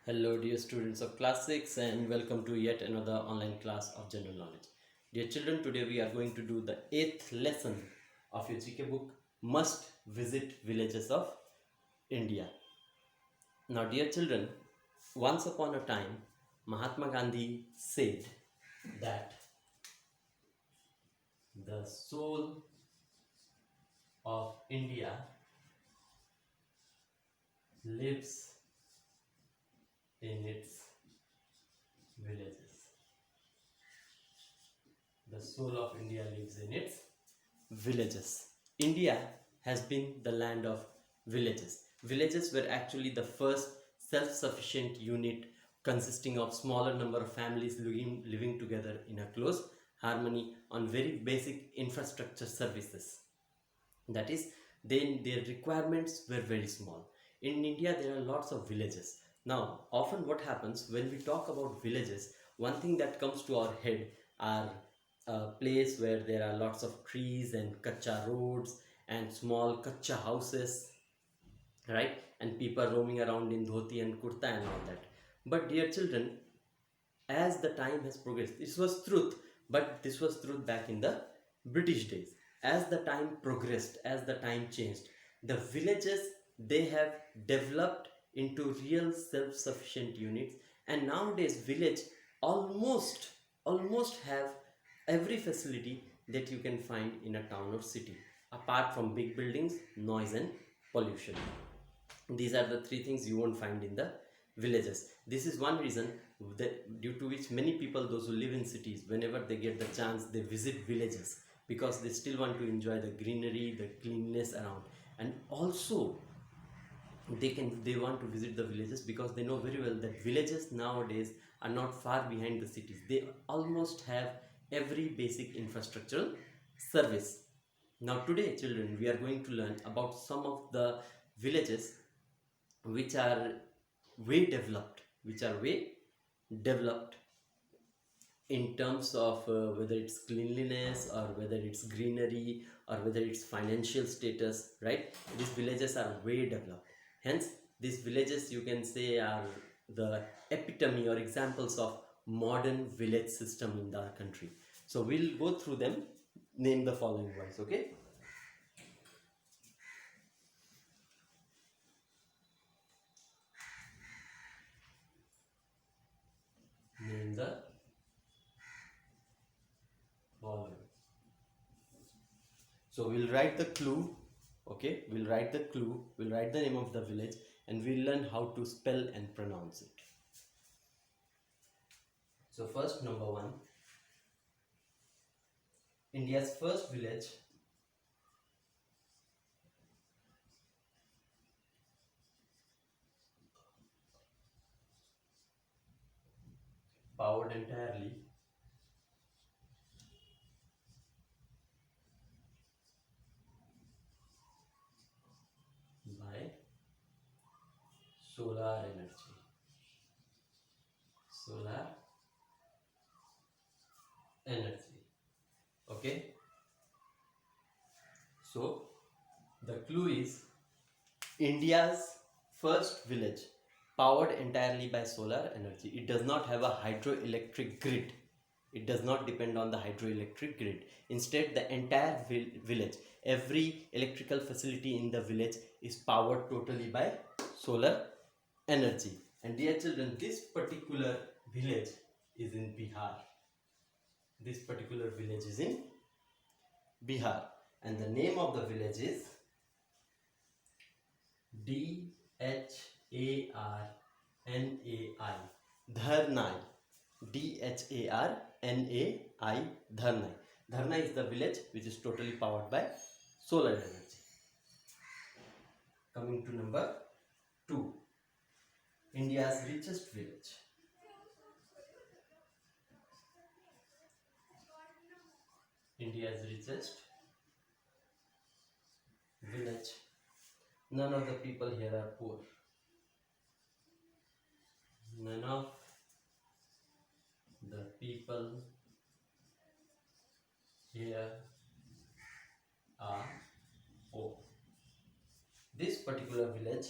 Hello, dear students of Class 6, and welcome to yet another online class of general knowledge. Dear children, today we are going to do the 8th lesson of your GK book, Must Visit Villages of India. Now, dear children, once upon a time, Mahatma Gandhi said that the soul of India lives in its villages. The soul of India lives in its villages. India has been the land of villages. Villages were actually the first self-sufficient unit consisting of smaller number of families living together in a close harmony on very basic infrastructure services. That is, then their requirements were very small. In India, there are lots of villages. Now, often what happens when we talk about villages, one thing that comes to our head are a place where there are lots of trees and kacha roads and small kacha houses, right? And people roaming around in dhoti and kurta and all that. But dear children, as the time has progressed, this was truth, but this was truth back in the British days. As the time progressed, as the time changed, the villages, they have developed into real self-sufficient units, and nowadays village almost almost have every facility that you can find in a town or city, apart from big buildings, noise and pollution. These are the three things you won't find in the villages. This is one reason that due to which many people, those who live in cities, whenever they get the chance, they visit villages because they still want to enjoy the greenery, the cleanness around, and also they want to visit the villages because they know very well that villages nowadays are not far behind the cities. They almost have every basic infrastructural service. Now today children, we are going to learn about some of the villages which are way developed in terms of whether it's cleanliness or whether it's greenery or whether it's financial status, right? These villages are way developed. Hence, these villages, you can say, are the epitome or examples of modern village system in our country. So we'll go through them. Name the following ones, okay? Name the following. So we'll write the clue, okay? We'll write the clue, we'll write the name of the village, and we'll learn how to spell and pronounce it. So first, number one, India's first village powered entirely by solar energy. Solar energy. Okay. So the clue is India's first village powered entirely by solar energy. It does not have a hydroelectric grid. It does not depend on the hydroelectric grid. Instead, the entire village, every electrical facility in the village is powered totally by solar energy. And dear children, this particular village is in Bihar. This particular village is in Bihar. And the name of the village is Dharnai. Dharnai. Dharnai. Dharnai. Dharnai is the village which is totally powered by solar energy. Coming to number 2. India's richest village. India's richest village. None of the people here are poor. None of the people here are poor. This particular village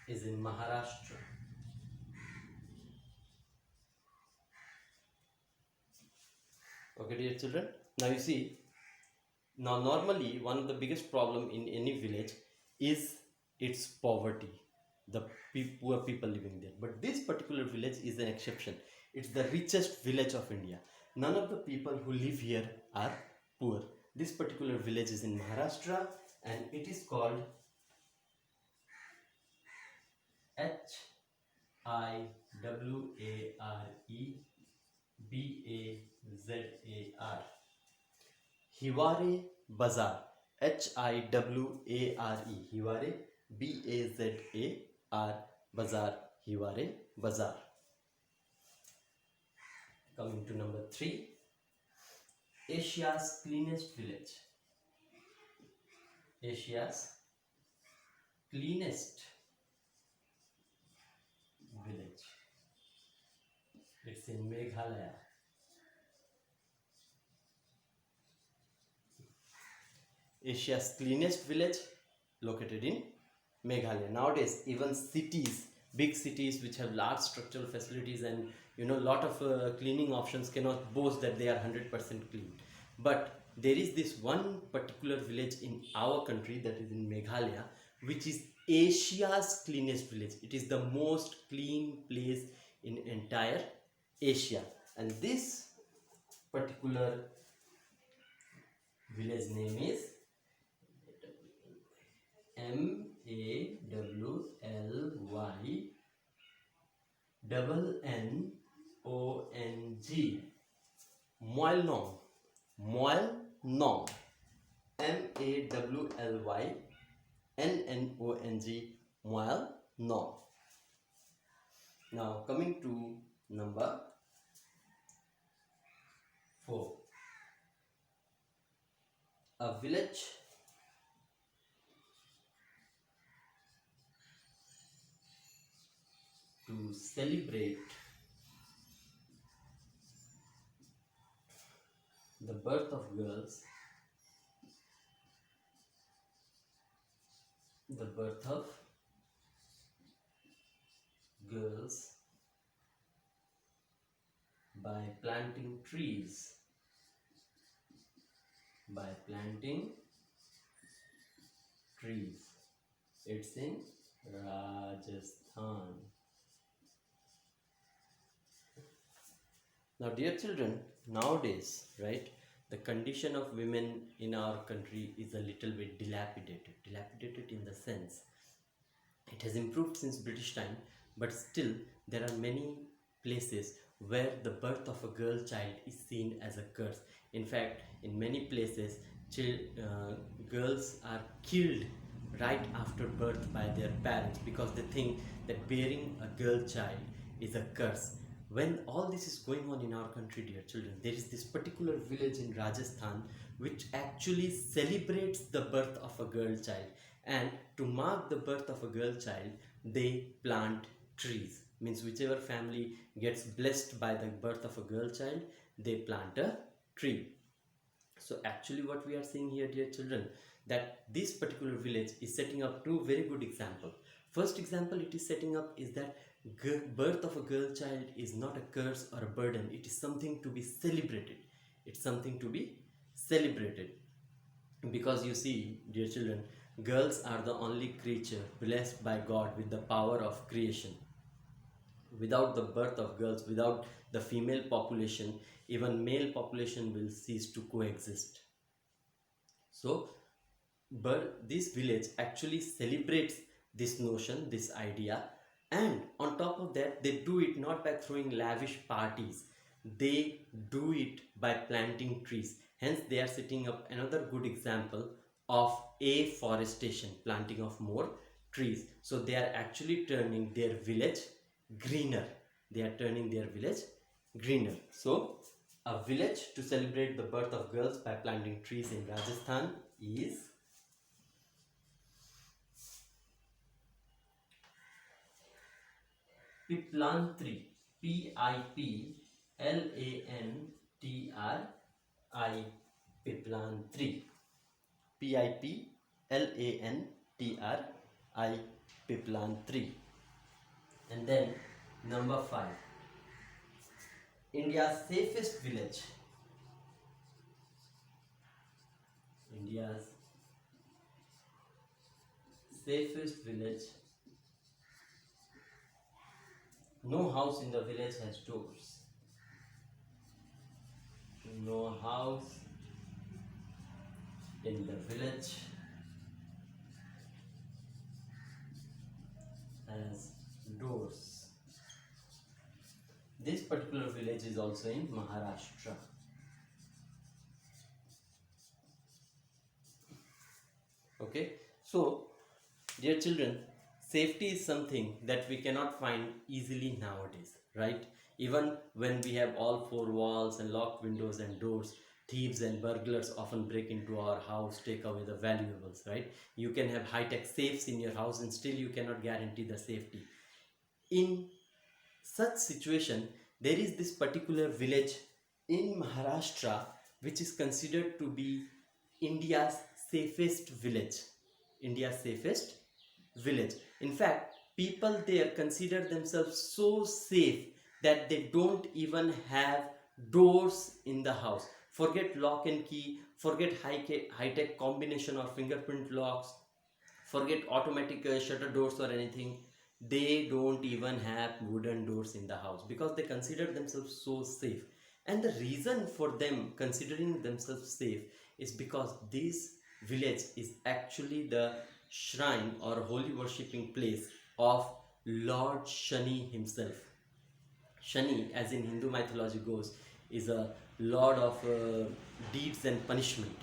is in Maharashtra. Okay, dear children. Now you see, now normally one of the biggest problem in any village is its poverty, the poor people living there. But this particular village is an exception. It's the richest village of India. None of the people who live here are poor. This particular village is in Maharashtra and it is called Hiware Bazar. Hiware Bazar. Hiware. Hiware Bazar. Bazar. Hiware Bazar. Coming to number 3. Asia's cleanest village. Asia's cleanest village. It's in Meghalaya. Asia's cleanest village located in Meghalaya. Nowadays, even cities, big cities which have large structural facilities and lot of cleaning options cannot boast that they are 100% clean. But there is this one particular village in our country, that is in Meghalaya, which is Asia's cleanest village. It is the most clean place in entire Asia, and this particular village name is Mawlynong. Moilnong. Moilnong. Mawlynong. Moilnong. Now coming to number 4. A village to celebrate the birth of girls, by planting trees. It's in Rajasthan. Now, dear children, nowadays, right, the condition of women in our country is a little bit dilapidated. Dilapidated in the sense, it has improved since British time, but still there are many places where the birth of a girl child is seen as a curse. In fact, in many places, girls are killed right after birth by their parents because they think that bearing a girl child is a curse. When all this is going on in our country, dear children, there is this particular village in Rajasthan which actually celebrates the birth of a girl child, and to mark the birth of a girl child they plant trees. Means whichever family gets blessed by the birth of a girl child, they plant a tree. So actually what we are seeing here, dear children, that this particular village is setting up two very good examples. First example it is setting up is that birth of a girl child is not a curse or a burden. It is something to be celebrated. It's something to be celebrated. Because you see, dear children, girls are the only creature blessed by God with the power of creation. Without the birth of girls, without the female population, even male population will cease to coexist. So, but this village actually celebrates this notion, this idea, and on top of that, they do it not by throwing lavish parties. They do it by planting trees. Hence, they are setting up another good example of afforestation, planting of more trees. So they are actually turning their village greener. So a village to celebrate the birth of girls by planting trees in Rajasthan is Piplantri. Piplantri. Piplantri. Piplantri. Piplantri. And then number 5. India's safest village. India's safest village. No house in the village has doors. No house in the village has doors. This particular village is also in Maharashtra. Okay, so dear children, safety is something that we cannot find easily nowadays, right? Even when we have all four walls and locked windows and doors, thieves and burglars often break into our house, take away the valuables, right? You can have high-tech safes in your house and still you cannot guarantee the safety. In such situation, there is this particular village in Maharashtra which is considered to be India's safest village. India's safest village. In fact, people there consider themselves so safe that they don't even have doors in the house. Forget lock and key, forget high-tech combination or fingerprint locks, forget automatic shutter doors or anything. They don't even have wooden doors in the house because they consider themselves so safe. And the reason for them considering themselves safe is because this village is actually the shrine or holy worshipping place of Lord Shani himself. Shani, as in Hindu mythology goes, is a lord of deeds and punishment.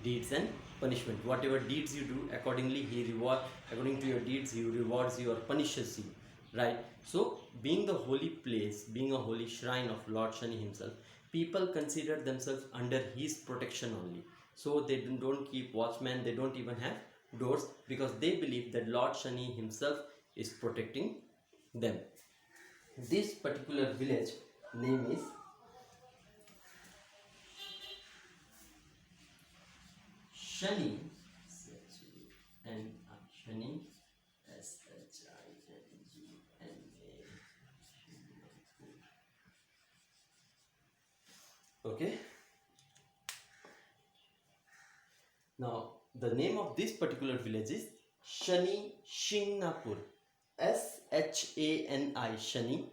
Deeds and punishment. Whatever deeds you do, accordingly he reward. According to your deeds, he rewards you or punishes you. Right. So, being the holy place, being a holy shrine of Lord Shani himself, people consider themselves under his protection only. So they don't keep watchmen. They don't even have doors because they believe that Lord Shani himself is protecting them. This particular village name is Shani, Shani, Shingna. Okay. Now, the name of this particular village is Shani Shingnapur. Shani, Shani,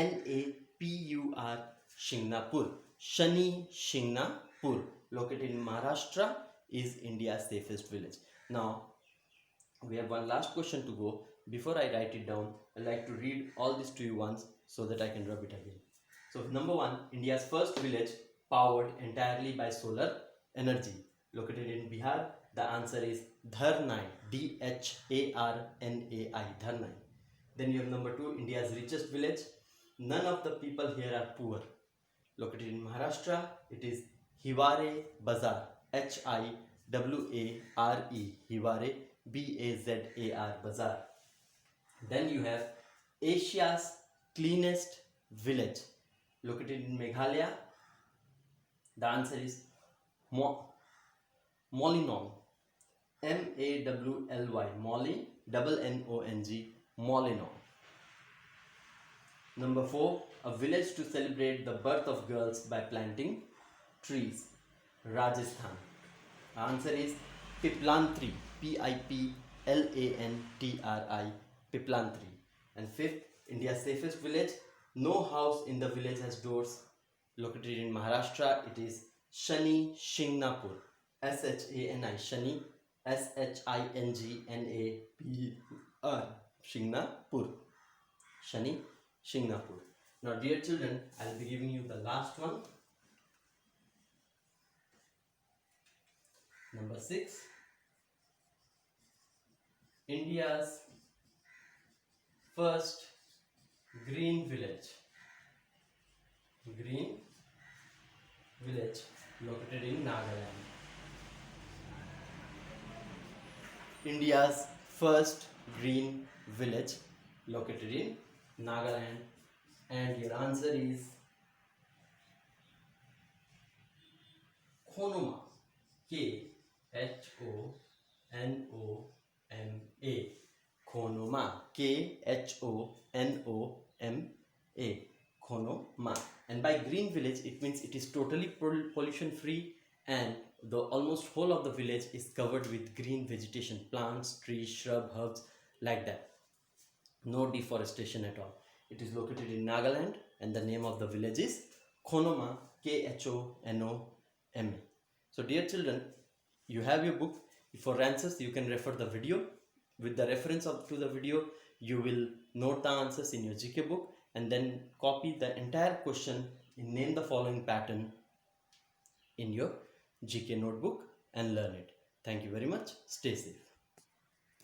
Shingnapur, Shingnapur. Shani Shingnapur, located in Maharashtra, is India's safest village. Now, we have one last question to go. Before I write it down, I like to read all this to you once so that I can rub it again. So, number one, India's first village powered entirely by solar energy, located in Bihar. The answer is Dharnai, Dharnai, Dharnai. Then you have number two, India's richest village. None of the people here are poor. Located in Maharashtra, it is Hiware Bazar, Hiware, Hiware, Bazar, Bazar. Then you have Asia's cleanest village, located in Meghalaya. The answer is Molinong, Mawly, Molly, Nong, Molinong. Number 4, a village to celebrate the birth of girls by planting trees, Rajasthan. The answer is Piplantri, Piplantri, Piplantri. And 5th, India's safest village. No house in the village has doors. Located in Maharashtra, it is Shani Shingnapur, Shani, Shani, Shingnapur, Shingnapur, Shani Shingnapur. Now, dear children, I will be giving you the last one. Number 6, India's first green village. Green village located in Nagaland. India's first green village located in Nagaland. And your answer is Khonoma, Khonoma, Khonoma, Khonoma, Khonoma. And by green village, it means it is totally pollution free, and the almost whole of the village is covered with green vegetation, plants, trees, shrub, herbs, like that. No deforestation at all. It is located in Nagaland, and the name of the village is Khonoma, Khonoma. So dear children, you have your book. For answers, you can refer the video. With the reference to the video, you will note the answers in your GK book and then copy the entire question in name the following pattern in your GK notebook and learn it. Thank you very much. Stay safe.